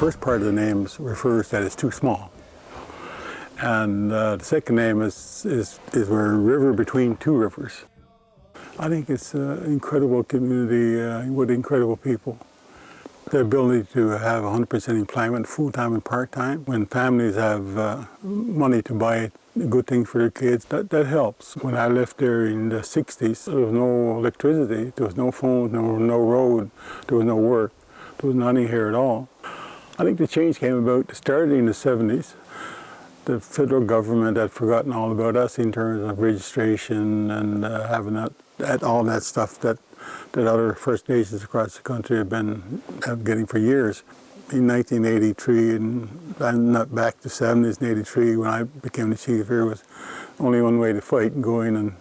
first part of the name refers that it's too small. And the second name is we're a river between two rivers. I think it's an incredible community with incredible people. The ability to have 100% employment, full-time and part-time. When families have money to buy good things for their kids, that helps. When I left there in the 60s, there was no electricity, there was no phone, there was no road, there was no work. There was nothing here at all. I think the change came about starting in the 70s. The federal government had forgotten all about us in terms of registration and having all that stuff that other First Nations across the country have getting for years. In 1983, and not back to 70s and 83, when I became the chief here, was only one way to fight, and go in and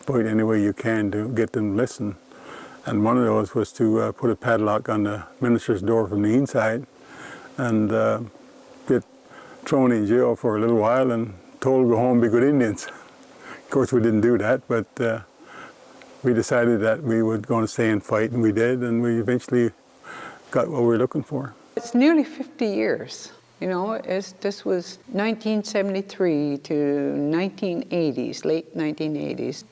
fight any way you can to get them to listen. And one of those was to put a padlock on the minister's door from the inside and get thrown in jail for a little while and told to go home and be good Indians. Of course, we didn't do that, but we decided that we were going to stay and fight, and we did, and we eventually got what we were looking for. It's nearly 50 years. You know, this was 1973 to 1980s, late 1980s.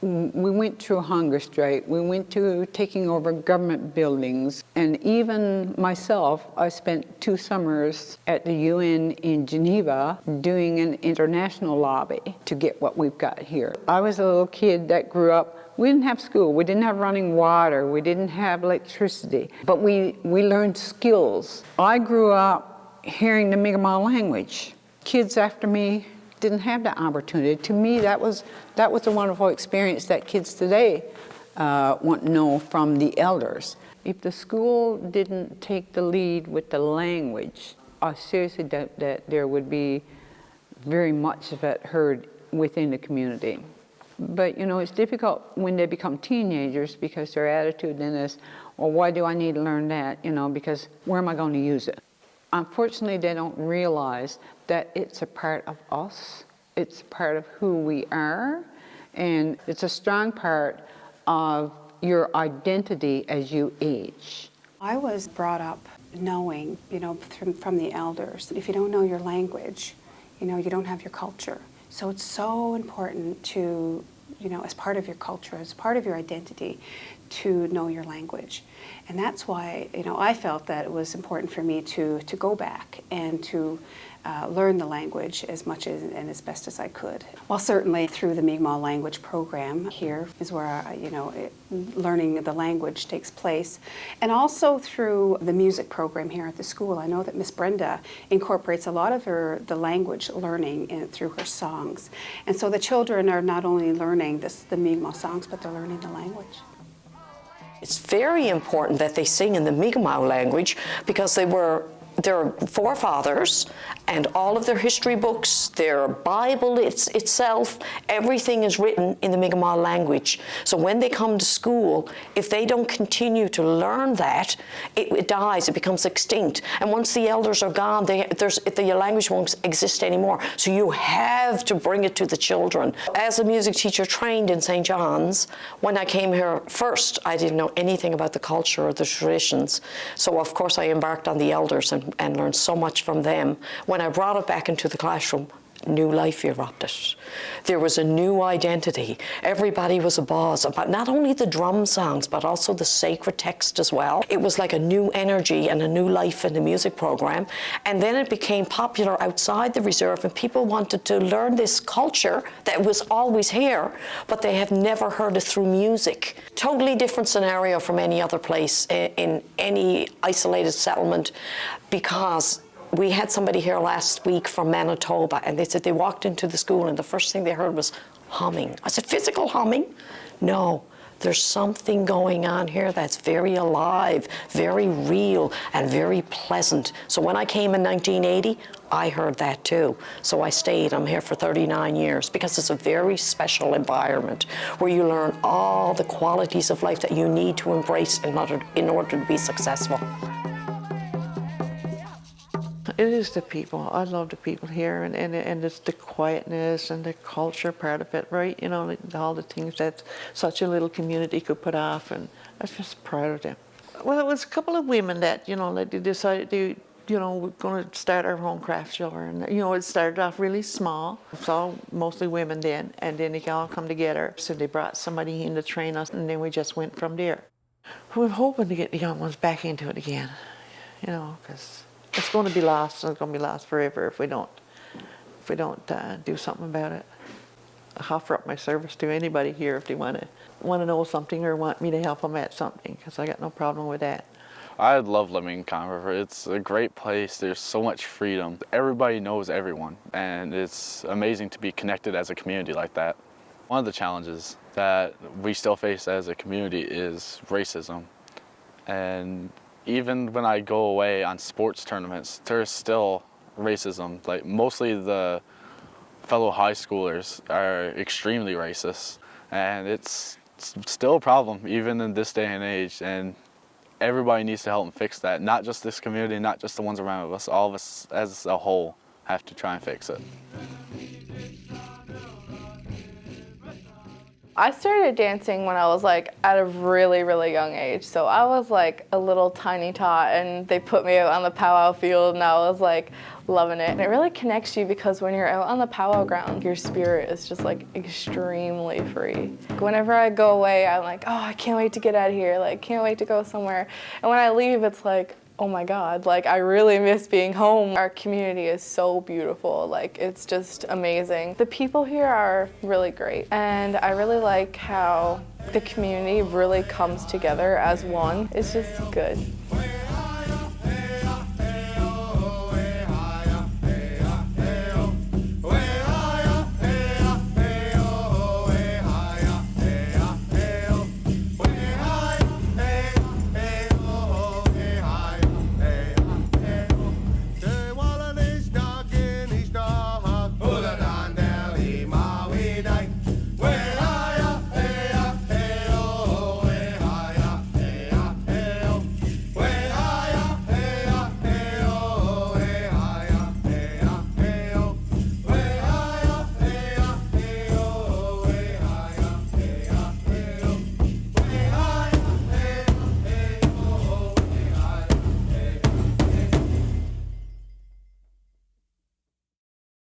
We went through a hunger strike. We went to taking over government buildings. And even myself, I spent 2 summers at the UN in Geneva doing an international lobby to get what we've got here. I was a little kid that grew up. We didn't have school, we didn't have running water, we didn't have electricity, but we learned skills. I grew up hearing the Mi'kmaq language. Kids after me didn't have that opportunity. To me, that was a wonderful experience that kids today want to know from the elders. If the school didn't take the lead with the language, I seriously doubt that there would be very much of it heard within the community. But you know, it's difficult when they become teenagers because their attitude then is, well, why do I need to learn that? You know, because where am I going to use it? Unfortunately, they don't realize that it's a part of us. It's part of who we are, and it's a strong part of your identity as you age. I was brought up knowing, you know, from the elders, if you don't know your language, you know, you don't have your culture. So it's so important to, you know, as part of your culture, as part of your identity, to know your language. And that's why, you know, I felt that it was important for me to go back and to learn the language as much and as best as I could. Well, certainly through the Mi'kmaq language program here is where, you know, learning the language takes place. And also through the music program here at the school. I know that Miss Brenda incorporates a lot of the language learning through her songs. And so the children are not only learning the Mi'kmaq songs, but they're learning the language. It's very important that they sing in the Mi'kmaq language because their forefathers and all of their history books, their Bible itself, everything is written in the Mi'kmaq language. So when they come to school, if they don't continue to learn that, it dies, it becomes extinct. And once the elders are gone, the language won't exist anymore. So you have to bring it to the children. As a music teacher trained in St. John's, when I came here first, I didn't know anything about the culture or the traditions. So of course I embarked on the elders and learned so much from them. When I brought it back into the classroom, new life erupted. There was a new identity. Everybody was a buzz about not only the drum songs, but also the sacred text as well. It was like a new energy and a new life in the music program. And then it became popular outside the reserve, and people wanted to learn this culture that was always here, but they have never heard it through music. Totally different scenario from any other place in any isolated settlement, because we had somebody here last week from Manitoba, and they said they walked into the school and the first thing they heard was humming. I said, physical humming? No, there's something going on here that's very alive, very real, and very pleasant. So when I came in 1980, I heard that too. So I stayed. I'm here for 39 years because it's a very special environment where you learn all the qualities of life that you need to embrace in order to be successful. It is the people. I love the people here, and it's the quietness and the culture part of it, right? You know, all the things that such a little community could put off, and I'm just proud of them. Well, it was a couple of women that, you know, they decided you know, we're going to start our own craft store. And, you know, it started off really small. It's all mostly women then, and then they all come together. So they brought somebody in to train us, and then we just went from there. We're hoping to get the young ones back into it again, you know, because it's going to be lost, and it's going to be lost forever if we don't do something about it. I offer up my service to anybody here if they want to know something or want me to help them at something, because I got no problem with that. I love living in Conner River. It's a great place. There's so much freedom. Everybody knows everyone, and it's amazing to be connected as a community like that. One of the challenges that we still face as a community is racism. And even when I go away on sports tournaments, there's still racism. Like, mostly the fellow high schoolers are extremely racist, and it's still a problem even in this day and age. And everybody needs to help and fix that. Not just this community, not just the ones around us. All of us as a whole have to try and fix it. I started dancing when I was like at a really, really young age. So I was like a little tiny tot, and they put me out on the powwow field, and I was like loving it. And it really connects you, because when you're out on the powwow ground, your spirit is just like extremely free. Whenever I go away, I'm like, oh, I can't wait to get out of here. Like, can't wait to go somewhere. And when I leave, it's like, oh my God, like I really miss being home. Our community is so beautiful, like it's just amazing. The people here are really great, and I really like how the community really comes together as one. It's just good.